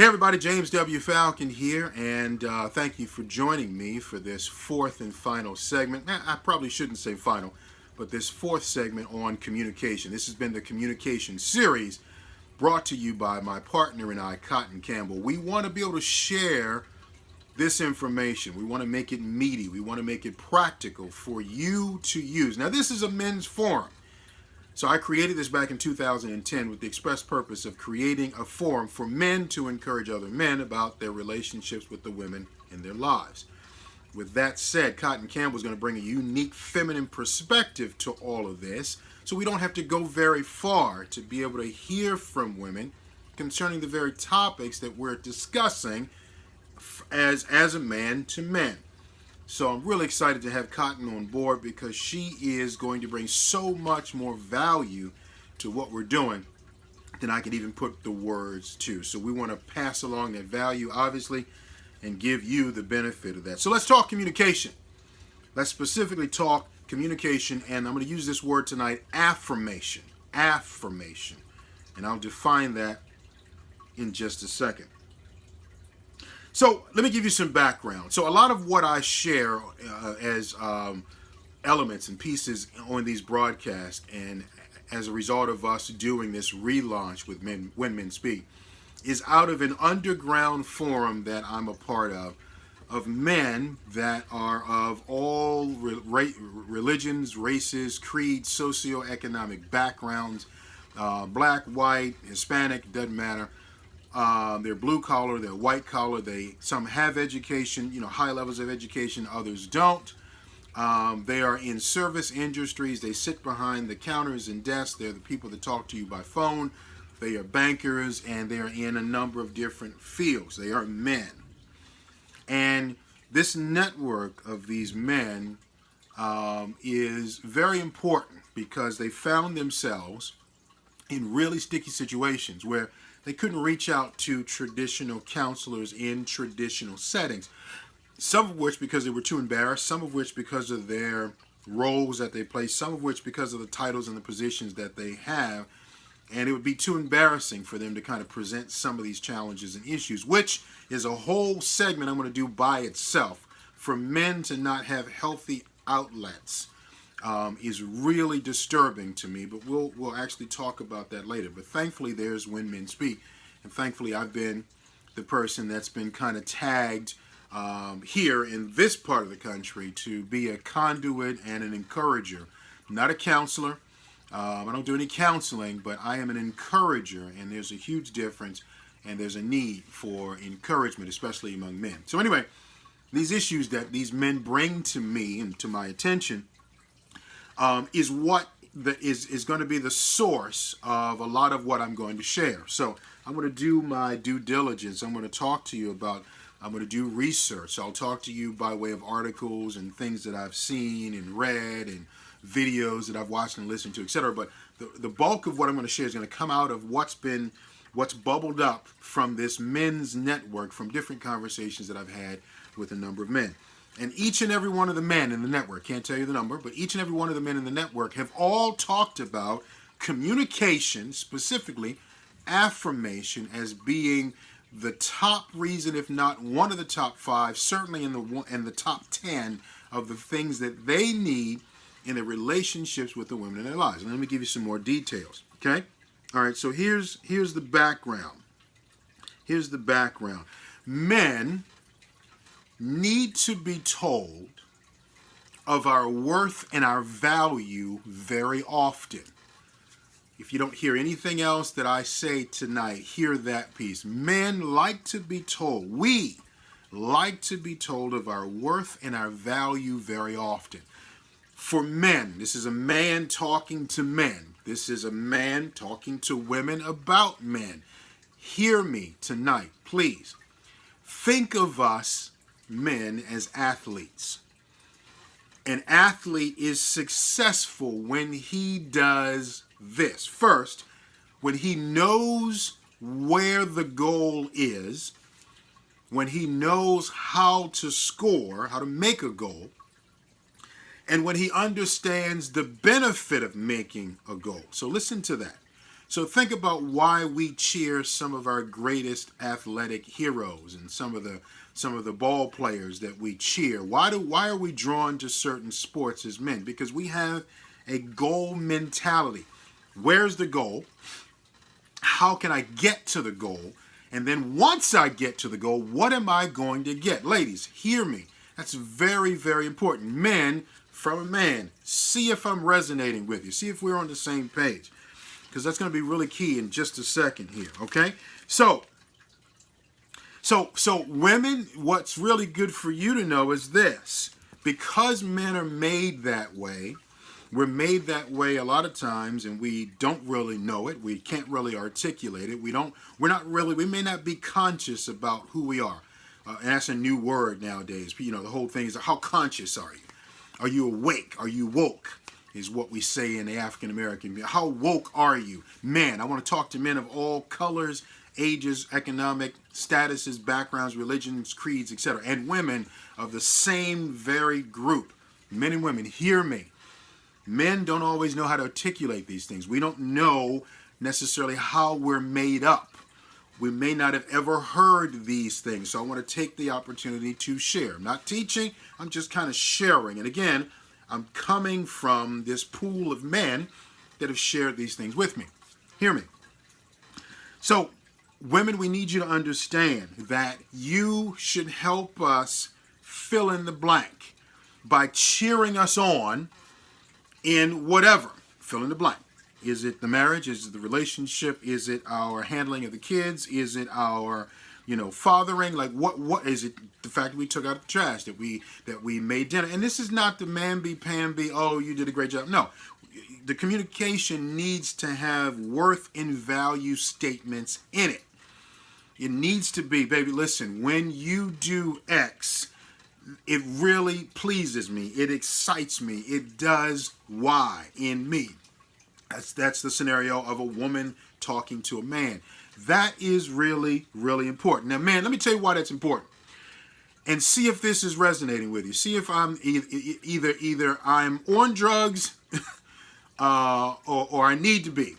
Hey everybody, James W. Falcon here, and thank you for joining me for this fourth and final segment. I probably shouldn't say final, but this fourth segment on communication. This has been the communication series brought to you by my partner and I, Cotton Campbell. We want to be able to share this information. We want to make it meaty. We want to make it practical for you to use. Now, this is a men's forum. So I created this back in 2010 with the express purpose of creating a forum for men to encourage other men about their relationships with the women in their lives. With that said, Cotton Campbell is going to bring a unique feminine perspective to all of this, so we don't have to go very far to be able to hear from women concerning the very topics that we're discussing as a man to men. So I'm really excited to have Cotton on board because she is going to bring so much more value to what we're doing than I can even put the words to. So we want to pass along that value, obviously, and give you the benefit of that. So let's talk communication. Let's specifically talk communication, and I'm going to use this word tonight, affirmation. Affirmation. And I'll define that in just a second. So let me give you some background. So a lot of what I share as elements and pieces on these broadcasts, and as a result of us doing this relaunch with When Men Speak, is out of an underground forum that I'm a part of men that are of all religions, races, creeds, socioeconomic backgrounds, black, white, Hispanic, doesn't matter. They're blue collar, they're white collar. Some have education, high levels of education. Others don't. They are in service industries. They sit behind the counters and desks. They're the people that talk to you by phone. They are bankers, and they are in a number of different fields. They are men, and this network of these men is very important because they found themselves in really sticky situations where they couldn't reach out to traditional counselors in traditional settings. Some of which because they were too embarrassed, some of which because of their roles that they play, some of which because of the titles and the positions that they have. And it would be too embarrassing for them to kind of present some of these challenges and issues, which is a whole segment I'm going to do by itself. For men to not have healthy outlets is really disturbing to me, but we'll actually talk about that later. But thankfully, there's When Men Speak, and thankfully, I've been the person that's been kind of tagged here in this part of the country to be a conduit and an encourager, not a counselor. I don't do any counseling, but I am an encourager, and there's a huge difference, and there's a need for encouragement, especially among men. So anyway, these issues that these men bring to me and to my attention is what is going to be the source of a lot of what I'm going to share. So I'm going to do my due diligence. I'm going to talk to you about, I'm going to do research. I'll talk to you by way of articles and things that I've seen and read and videos that I've watched and listened to, etc. But the bulk of what I'm going to share is going to come out of what's bubbled up from this men's network, from different conversations that I've had with a number of men. And each and every one of the men in the network, can't tell you the number, but each and every one of the men in the network have all talked about communication, specifically affirmation, as being the top reason, if not one of the top 5, certainly in the top 10 of the things that they need in their relationships with the women in their lives. And let me give you some more details, okay? All right, so here's the background. Here's the background. Men need to be told of our worth and our value very often. If you don't hear anything else that I say tonight, hear that piece. Men like to be told, we like to be told of our worth and our value very often. For men, this is a man talking to men. This is a man talking to women about men. Hear me tonight, please. Think of us men as athletes. An athlete is successful when he does this. First, when he knows where the goal is, when he knows how to score, how to make a goal, and when he understands the benefit of making a goal. So listen to that. So think about why we cheer some of our greatest athletic heroes and some of the ball players that we cheer. Why are we drawn to certain sports as men? Because we have a goal mentality. Where's the goal? How can I get to the goal? And then once I get to the goal, what am I going to get? Ladies, hear me. That's very, very important. Men, from a man, see if I'm resonating with you. See if we're on the same page. Because that's going to be really key in just a second here, okay? So women, what's really good for you to know is this. Because men are made that way, we're made that way a lot of times, and we don't really know it. We can't really articulate it. We may not be conscious about who we are. And that's a new word nowadays. You know, the whole thing is, how conscious are you? Are you awake? Are you woke? Is what we say in the African American. How woke are you? Men, I want to talk to men of all colors, ages, economic statuses, backgrounds, religions, creeds, etc. And women of the same very group. Men and women, hear me. Men don't always know how to articulate these things. We don't know necessarily how we're made up. We may not have ever heard these things. So I want to take the opportunity to share. I'm not teaching, I'm just kind of sharing. And again, I'm coming from this pool of men that have shared these things with me. Hear me. So, women, we need you to understand that you should help us fill in the blank by cheering us on in whatever. Fill in the blank. Is it the marriage? Is it the relationship? Is it our handling of the kids? Is it our, fathering? Like what is it? The fact that we took out the trash, that we made dinner. And this is not the mamby-pamby, oh, you did a great job. No. The communication needs to have worth and value statements in it. It needs to be, baby, listen, when you do X, it really pleases me. It excites me. It does Y in me. That's the scenario of a woman talking to a man. That is really, really important. Now, man, let me tell you why that's important. And see if this is resonating with you. See if I'm either I'm on drugs or I need to be.